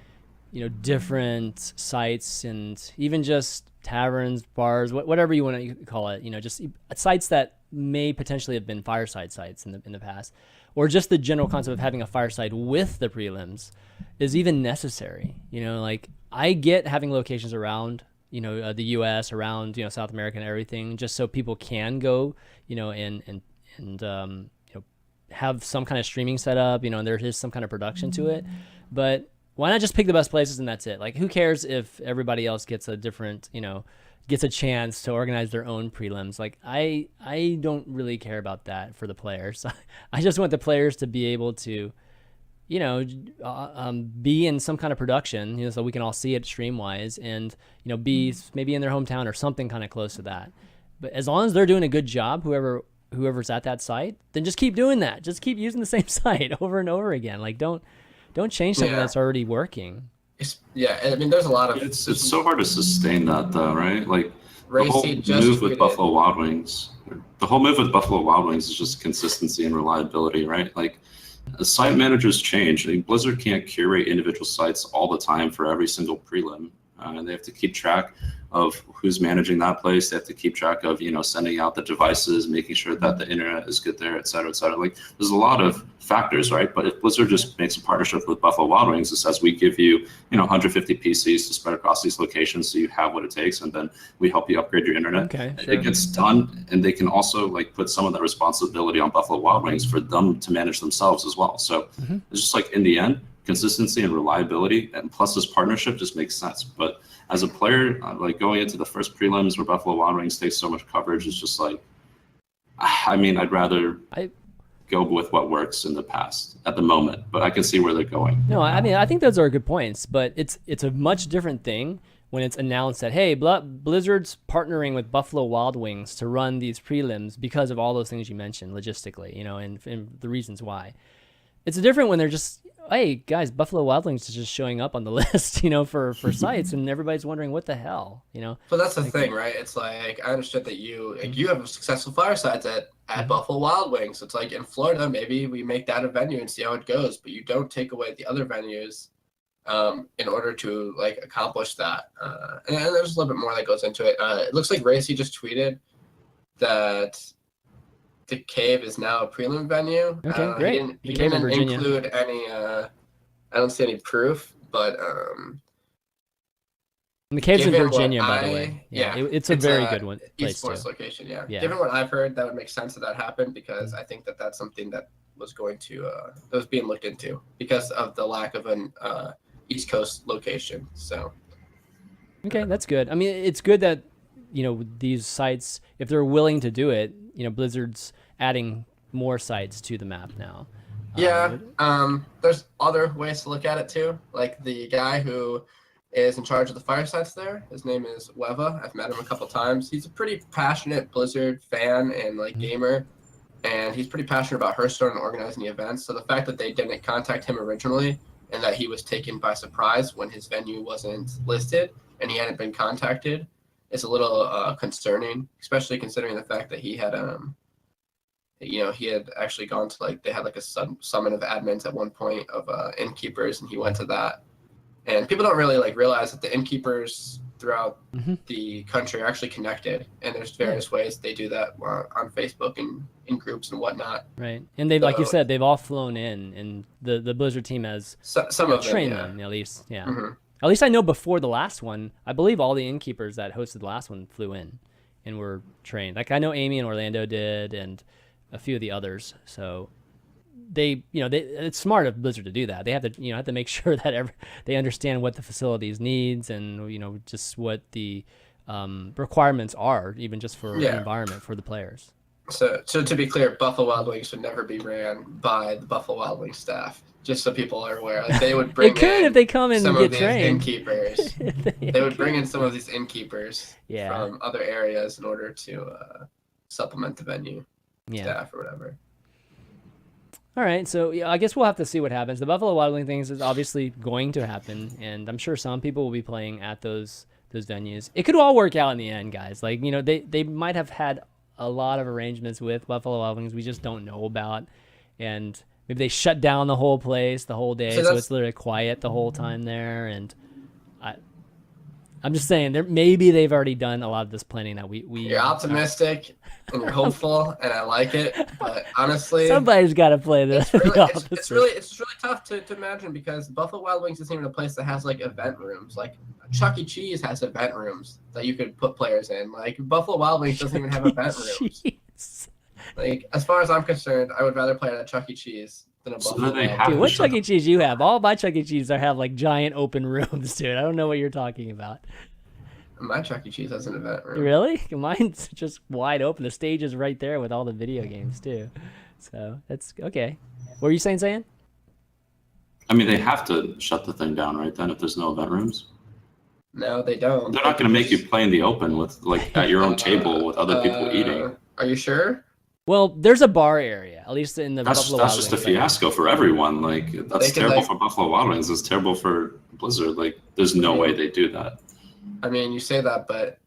you know, different sites and even just taverns, bars, whatever you want to call it, you know, just sites that may potentially have been fireside sites in the past, or just the general concept of having a fireside with the prelims is even necessary. You know, like, I get having locations around, you know, the U.S., around, you know, South America and everything, just so people can go, you know, and you know, have some kind of streaming set up, you know, and there is some kind of production to it. But why not just pick the best places and that's it? Like, who cares if everybody else gets a different, you know, gets a chance to organize their own prelims? Like, I don't really care about that for the players. I just want the players to be able to, you know, be in some kind of production, you know, so we can all see it stream-wise, and, you know, be maybe in their hometown or something kind of close to that. But as long as they're doing a good job, whoever's at that site, then just keep doing that. Just keep using the same site over and over again. Like, don't change something that's already working. I mean, there's a lot of... It's so hard to sustain that, though, right? Like, the whole move with Buffalo Wild Wings, is just consistency and reliability, right? Like, the site managers change. I mean, Blizzard can't curate individual sites all the time for every single prelim. And they have to keep track of who's managing that place. They have to keep track of, you know, sending out the devices, making sure that the internet is good there, et cetera, et cetera. Like, there's a lot of factors, right? But if Blizzard just makes a partnership with Buffalo Wild Wings that says, we give you, you know, 150 PCs to spread across these locations so you have what it takes, and then we help you upgrade your internet. Okay, sure. It gets done, and they can also like put some of that responsibility on Buffalo Wild Wings for them to manage themselves as well. So it's just like, in the end, consistency and reliability, and plus this partnership just makes sense. But as a player, like, going into the first prelims where Buffalo Wild Wings takes so much coverage, is just like, I mean, I'd rather go with what works in the past at the moment, but I can see where they're going. No, I mean, I think those are good points, but it's a much different thing when it's announced that, hey, Blizzard's partnering with Buffalo Wild Wings to run these prelims because of all those things you mentioned logistically, you know, and the reasons why. It's different when they're just, hey guys, Buffalo Wild Wings is just showing up on the list, for sites, and everybody's wondering what the hell, But that's the thing, right? It's like I understood that you have successful firesides at Buffalo Wild Wings. It's like in Florida, maybe we make that a venue and see how it goes, but you don't take away the other venues in order to like accomplish that. And there's a little bit more that goes into it. It looks like Racy just tweeted that the Cave is now a prelim venue. Okay, great. He didn't include any. I don't see any proof, but and the Cave's in given Virginia, what by the I- way. yeah, it's a very good one. Place esports too. location. Yeah. Yeah. Given what I've heard, that would make sense that happened because I think that that's something that was going to that was being looked into because of the lack of an East Coast location. So Okay, that's good. I mean, it's good that these sites, if they're willing to do it, Blizzard's adding more sites to the map now. yeah, there's other ways to look at it too. Like the guy who is in charge of the firesides there, his name is Weva. I've met him a couple times. He's a pretty passionate Blizzard fan and like gamer, and he's pretty passionate about Hearthstone and organizing the events. So the fact that they didn't contact him originally and that he was taken by surprise when his venue wasn't listed and he hadn't been contacted is a little concerning, especially considering the fact that he had he had actually gone to they had like a summit of admins at one point of innkeepers, and he went to that. And people don't really realize that the innkeepers throughout the country are actually connected, and there's various ways they do that on Facebook and in groups and whatnot. Right, and they've, like you said, they've all flown in, and the Blizzard team has some of them trained them at least. Yeah, at least I know before the last one, I believe all the innkeepers that hosted the last one flew in and were trained. Like I know Amy and Orlando did, and a few of the others. So it's smart of Blizzard to do that. They have to make sure that they understand what the facilities needs and just what the requirements are, even just for the environment for the players. So to be clear, Buffalo Wild Wings would never be ran by the Buffalo Wild Wings staff. Just so people are aware, they would bring. They could if they come in and get trained. Innkeepers. They would bring in some of these innkeepers Yeah. from other areas in order to supplement the venue staff or whatever. All right, so I guess we'll have to see what happens. The Buffalo Wild Wings things is obviously going to happen, and I'm sure some people will be playing at those venues. It could all work out in the end, guys. They might have had a lot of arrangements with Buffalo Wild Wings we just don't know about, and maybe they shut down the whole place the whole day, so it's literally quiet the whole time there. And I'm just saying, maybe they've already done a lot of this planning that we. You're optimistic and you're hopeful, and I like it. But honestly, somebody's got to play this. It's really tough to imagine because Buffalo Wild Wings isn't even a place that has event rooms. Like Chuck E. Cheese has event rooms that you could put players in. Like Buffalo Wild Wings doesn't even have event rooms. As far as I'm concerned, I would rather play at a Chuck E. Cheese than a Buffalo Wild Wings. Dude, what Chuck E. Cheese you have? All my Chuck E. Cheese have giant open rooms, dude. I don't know what you're talking about. My Chuck E. Cheese has an event room. Really? Mine's just wide open. The stage is right there with all the video games too. So that's okay. What were you saying? I mean, they have to shut the thing down, right? Then, if there's no event rooms. No, they don't. They're not going to make you play in the open with at your own table with other people eating. Are you sure? Well, there's a bar area, at least in the Buffalo Wild Wings. That's just a fiasco for everyone. That's terrible for Buffalo Wild Wings. It's terrible for Blizzard. There's no way they do that. I mean, you say that, but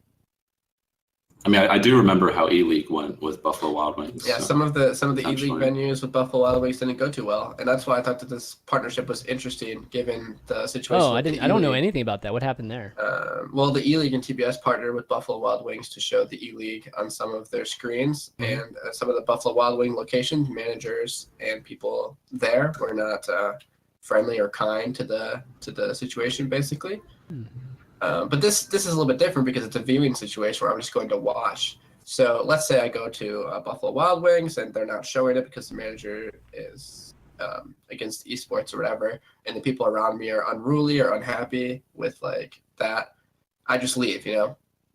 I mean, I do remember how E-League went with Buffalo Wild Wings. Yeah, so some of the E-League venues with Buffalo Wild Wings didn't go too well, and that's why I thought that this partnership was interesting, given the situation. Oh, I don't know anything about that. What happened there? Well, the E-League and TBS partnered with Buffalo Wild Wings to show the E-League on some of their screens, and some of the Buffalo Wild Wing location managers and people there were not friendly or kind to the situation, basically. But this is a little bit different because it's a viewing situation where I'm just going to watch. So let's say I go to Buffalo Wild Wings and they're not showing it because the manager is against esports or whatever, and the people around me are unruly or unhappy with that. I just leave,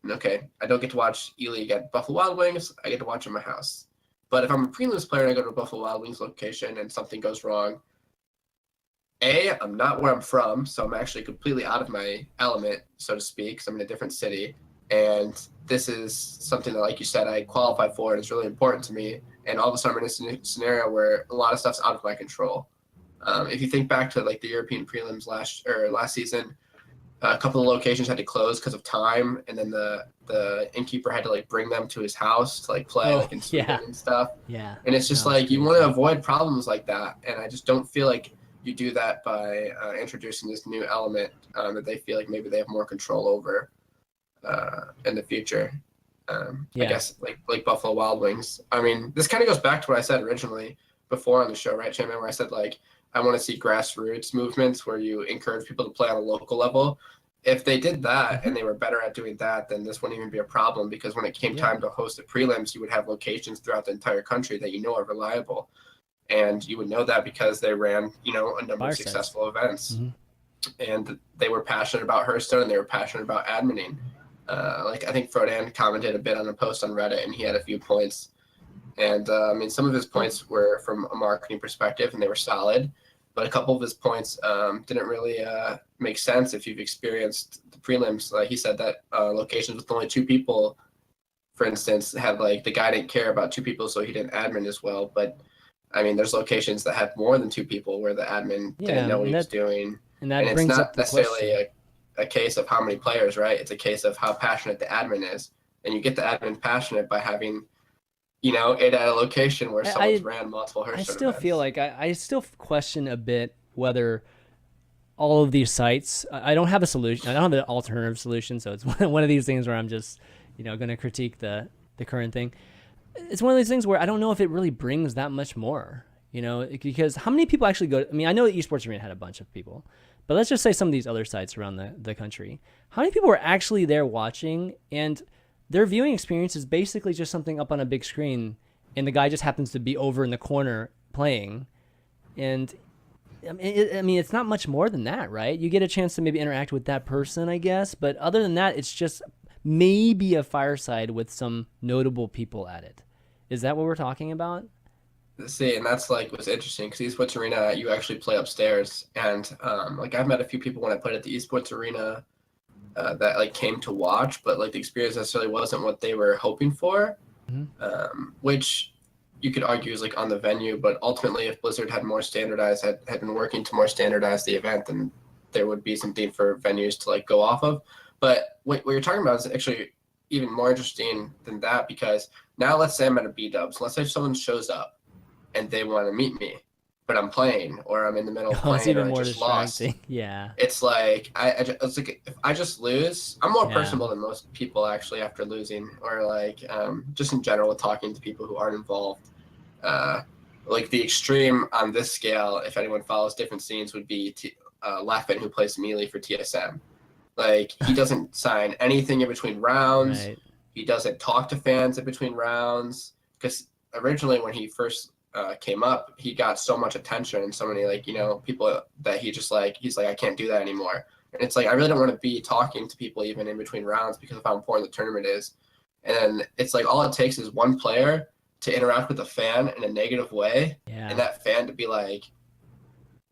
Okay, I don't get to watch E-League at Buffalo Wild Wings. I get to watch in my house. But if I'm a prelims player and I go to a Buffalo Wild Wings location and something goes wrong, I'm not where I'm from, so I'm actually completely out of my element, so to speak, because I'm in a different city. And this is something that, like you said, I qualify for, and it's really important to me. And all of a sudden, I'm in a scenario where a lot of stuff's out of my control. If you think back to like the European prelims last season, a couple of locations had to close because of time, and then the innkeeper had to like bring them to his house to like play like in Sweden and stuff. Yeah. And it's just like you want to avoid problems like that, and I just don't feel like you do that by introducing this new element that they feel like maybe they have more control over in the future. I guess like Buffalo Wild Wings. I mean, this kind of goes back to what I said originally before on the show, right, ChanManV, where I said like I want to see grassroots movements where you encourage people to play on a local level. If they did that and they were better at doing that, then this wouldn't even be a problem, because when it came time to host the prelims, you would have locations throughout the entire country that you know are reliable. And you would know that because they ran, you know, a number of successful events. And they were passionate about Hearthstone, and they were passionate about adminning. Like I think Frodan commented a bit on a post on Reddit, and he had a few points. And I mean, some of his points were from a marketing perspective, and they were solid. But a couple of his points didn't really make sense if you've experienced the prelims. He said that locations with only 2 people, for instance, had like the guy didn't care about 2 people, so he didn't admin as well. But I mean, there's locations that have more than 2 people where the admin didn't know what he was doing. And it's not necessarily a case of how many players, right? It's a case of how passionate the admin is. And you get the admin passionate by having, you know, it at a location where someone's ran multiple Hearthstone I still events. feel like I still question a bit whether all of these sites, I don't have a solution. I don't have an alternative solution. So it's one of these things where I'm just, you know, going to critique the current thing. It's one of these things where I don't know if it really brings that much more, you know, because how many people actually go, I mean, I know Esports Arena had a bunch of people, but let's just say some of these other sites around the country, how many people were actually there watching, and their viewing experience is basically just something up on a big screen, and the guy just happens to be over in the corner playing. And I mean, it's not much more than that, right? You get a chance to maybe interact with that person, I guess. But other than that, it's just maybe a fireside with some notable people at it. Is that what we're talking about? See, and that's like what's interesting, because Esports Arena, you actually play upstairs. And like I've met a few people when I played at the Esports Arena that like came to watch, but like the experience necessarily wasn't what they were hoping for, which you could argue is like on the venue. But ultimately, if Blizzard had more standardized, had been working to more standardize the event, then there would be something for venues to like go off of. But what you're talking about is actually even more interesting than that, because now let's say I'm at a B-dubs. Let's say someone shows up and they want to meet me, but I'm playing, or I'm in the middle of playing, or I just lost. Yeah. It's like it's like if I just lose, I'm more personable than most people actually after losing, or like just in general with talking to people who aren't involved. Like the extreme on this scale, if anyone follows different scenes, would be Laffin, who plays Melee for TSM. Like he doesn't sign anything in between rounds. Right. He doesn't talk to fans in between rounds, because originally when he first came up, he got so much attention and so many like, you know, people that he's like I can't do that anymore. And it's like I really don't want to be talking to people even in between rounds because of how important the tournament is. And it's like all it takes is one player to interact with a fan in a negative way, and that fan to be like,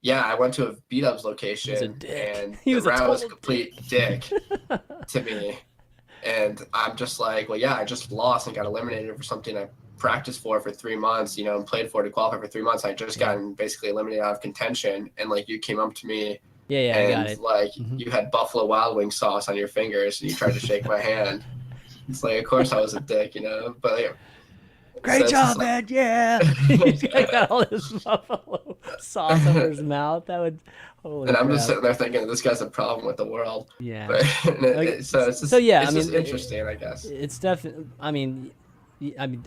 yeah, I went to a B-dubs location and the round was a complete dick to me. And I'm just like, well, yeah, I just lost and got eliminated for something I practiced for 3 months, you know, and played for to qualify for 3 months. I just gotten basically eliminated out of contention, and like you came up to me, and I got it. Like you had Buffalo Wild Wing sauce on your fingers, and you tried to shake my hand. It's like, of course I was a dick, you know, but like, great job, man! Yeah, he's got all this buffalo sauce under his mouth. That would. And I'm just sitting there thinking, this guy's a problem with the world. Yeah. But, so it's just, it's just interesting, I guess. It's definitely. I mean,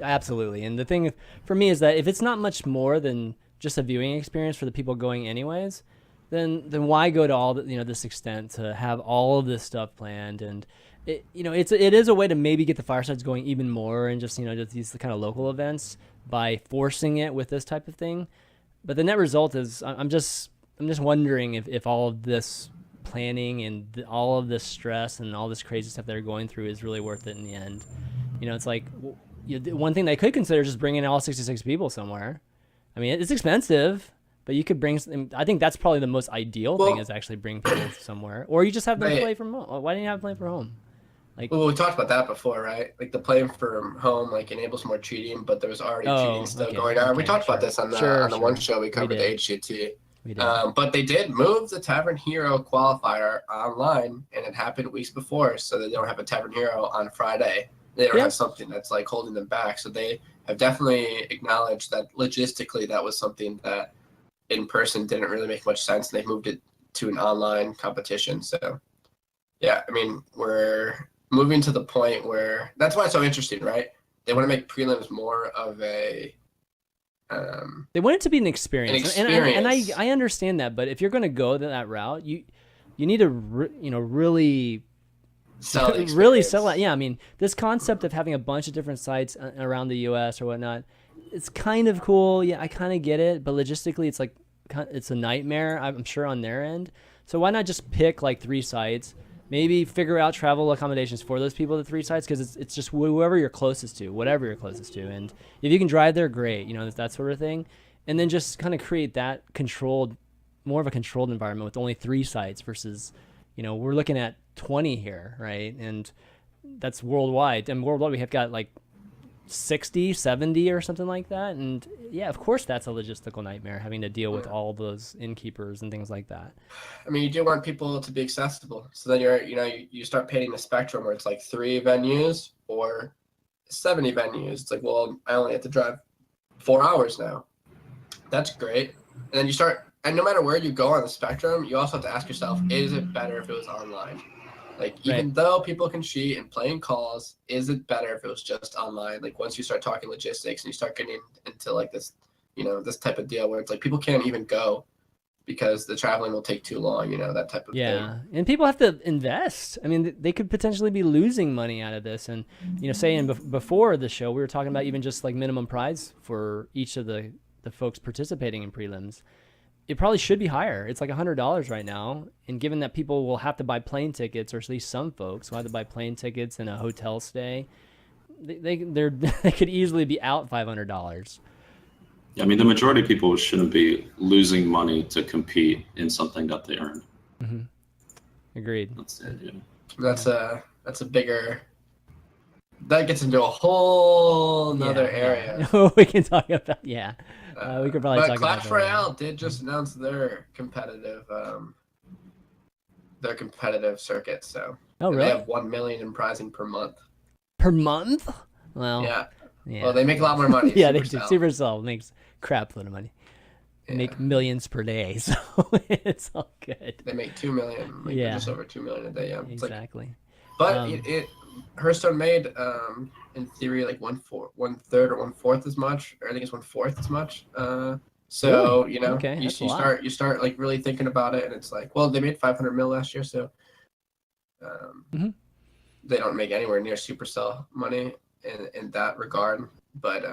absolutely. And the thing for me is that if it's not much more than just a viewing experience for the people going anyways, then why go to all this extent to have all of this stuff planned? And it is a way to maybe get the firesides going even more, and just just these kind of local events by forcing it with this type of thing. But the net result is I'm just wondering if all of this planning and all of this stress and all this crazy stuff they're going through is really worth it in the end. It's like one thing they could consider is just bringing all 66 people somewhere. I mean, it's expensive, but you could bring. I think that's probably the most ideal thing, is actually bring people somewhere, or you just have them play from home. Why didn't you have them play from home? Well, we talked about that before, right? Like the playing from home like enables more cheating, but there was already cheating still going on. We talked about this on the one show we covered, the HCT. We did. But they did move the Tavern Hero qualifier online, and it happened weeks before, so they don't have a Tavern Hero on Friday. They don't have something that's like holding them back. So they have definitely acknowledged that logistically that was something that in person didn't really make much sense, and they moved it to an online competition. So yeah, I mean, we're moving to the point where that's why it's so interesting, right? They want to make prelims more of a they want it to be an experience. And I understand that, but if you're going to go that route, you need to really really sell it. Yeah, I mean, this concept of having a bunch of different sites around the US or whatnot, it's kind of cool. Yeah, I kind of get it, but logistically it's like it's a nightmare, I'm sure, on their end. So why not just pick like 3 sites, maybe figure out travel accommodations for those people at 3 sites, because it's just whoever you're closest to, whatever you're closest to. And if you can drive there, great, that sort of thing. And then just kind of create that more of a controlled environment with only 3 sites versus, we're looking at 20 here, right? And that's worldwide. And worldwide we have got like 60, 70 or something like that. And yeah, of course that's a logistical nightmare, having to deal with all those innkeepers and things like that. I mean, you do want people to be accessible. So then you start painting a spectrum where it's like 3 venues or 70 venues. It's like, well, I only have to drive 4 hours now. That's great. And then you start, and no matter where you go on the spectrum, you also have to ask yourself, is it better if it was online? Like, even though people can cheat and play in calls, is it better if it was just online? Like, once you start talking logistics and you start getting into like this, this type of deal where it's like people can't even go because the traveling will take too long, that type of thing. Yeah, and people have to invest. I mean, they could potentially be losing money out of this. And, saying before the show, we were talking about even just like minimum prize for each of the folks participating in prelims. It probably should be higher. It's like $100 right now. And given that people will have to buy plane tickets, or at least some folks will have to buy plane tickets and a hotel stay, they could easily be out $500. Yeah, I mean, the majority of people shouldn't be losing money to compete in something that they earned. Mm-hmm. Agreed. That's it, yeah. That's a bigger. That gets into a whole nother area. We can talk about, we could probably talk about that. But Clash Royale did just announce their competitive circuit. So really? They have 1 million in prizing per month. Per month? Well, yeah. Well, they make a lot more money. Yeah, they do. Supercell makes crap load of money. They make millions per day, so it's all good. They make 2 million. Just over 2 million a day. Yeah, exactly. But Hearthstone made in theory like 1/3 or 1/4 as much, or I think it's 1/4 as much. So really? You start like really thinking about it, and it's like, well, they made 500 mil last year, so they don't make anywhere near Supercell money in that regard, but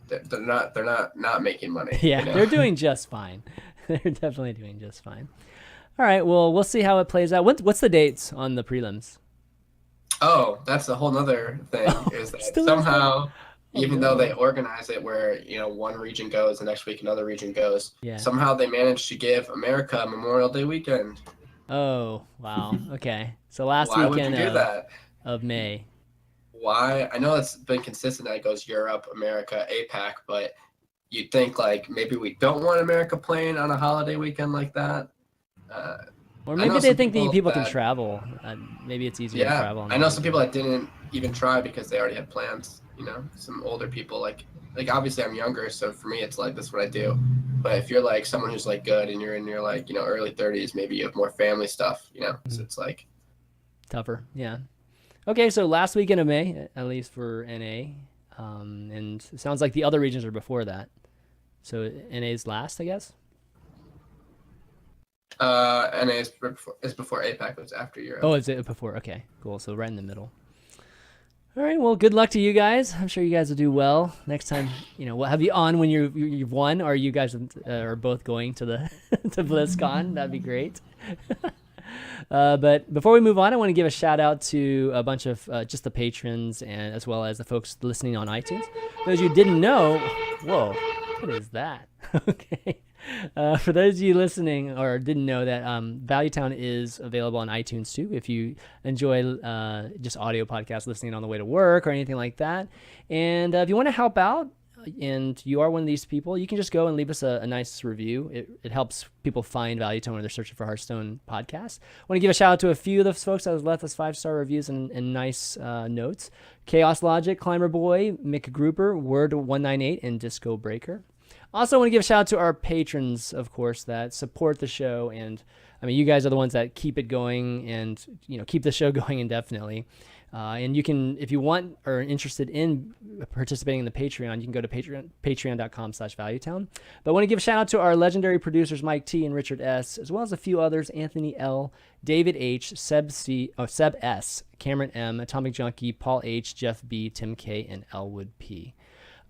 they're not making money. Yeah, they're doing just fine. They're definitely doing just fine. All right, well, we'll see how it plays out. What's the dates on the prelims? Oh, that's a whole nother thing. Is that somehow, even though they organize it where one region goes, the next week another region goes, somehow they managed to give America Memorial Day weekend. Oh wow! Okay, so last Why weekend would you do that? Of May. Why? I know it's been consistent that it goes Europe, America, APAC, but you'd think like maybe we don't want America playing on a holiday weekend like that. Or maybe they think that people can travel. Maybe it's easier to travel. I know some people that didn't even try because they already had plans. Some older people like obviously I'm younger, so for me it's like, this is what I do. But if you're like someone who's like good and you're in your like early 30s, maybe you have more family stuff. So it's like tougher. Yeah. Okay, so last weekend of May, at least for NA, and it sounds like the other regions are before that. So NA's last, I guess. NA is before APAC, was after Europe. Oh, is it before? Okay, cool. So right in the middle. All right. Well, good luck to you guys. I'm sure you guys will do well next time. We'll have you on when you've won, or you guys are both going to the to BlizzCon. That'd be great. But before we move on, I want to give a shout out to a bunch of just the patrons, and as well as the folks listening on iTunes. Those of you who didn't know, whoa, what is that? Okay. For those of you listening or didn't know that Valuetown is available on iTunes too, if you enjoy just audio podcast listening on the way to work or anything like that. And if you want to help out, and you are one of these people, you can just go and leave us a nice review. It helps people find Valuetone when they're searching for Hearthstone podcasts. I want to give a shout out to a few of those folks that have left us 5-star reviews and nice notes. Chaos Logic, Climber Boy, Mick Grouper, Word198, and Disco Breaker. Also, I want to give a shout out to our patrons, of course, that support the show. And I mean, you guys are the ones that keep it going and, keep the show going indefinitely. And you can, if you want or are interested in participating in the Patreon, you can go to patreon.com/Valuetown. But I want to give a shout out to our legendary producers, Mike T and Richard S, as well as a few others, Anthony L, David H, Seb S, Cameron M, Atomic Junkie, Paul H, Jeff B, Tim K, and Elwood P.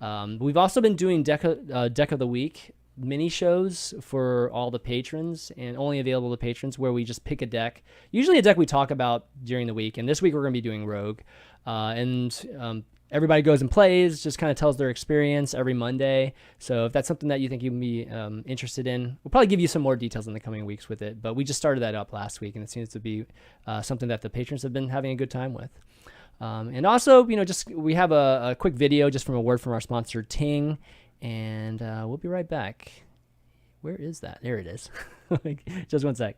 We've also been doing Deck of the Week mini shows for all the patrons, and only available to patrons, where we just pick a deck, usually a deck we talk about during the week. And this week we're going to be doing Rogue, and everybody goes and plays, just kind of tells their experience every Monday. So if that's something that you think you'd be interested in, we'll probably give you some more details in the coming weeks with it. But we just started that up last week, and it seems to be something that the patrons have been having a good time with. And also, we have a quick video just from a word from our sponsor, Ting. And we'll be right back. Where is that? There it is. Just one sec.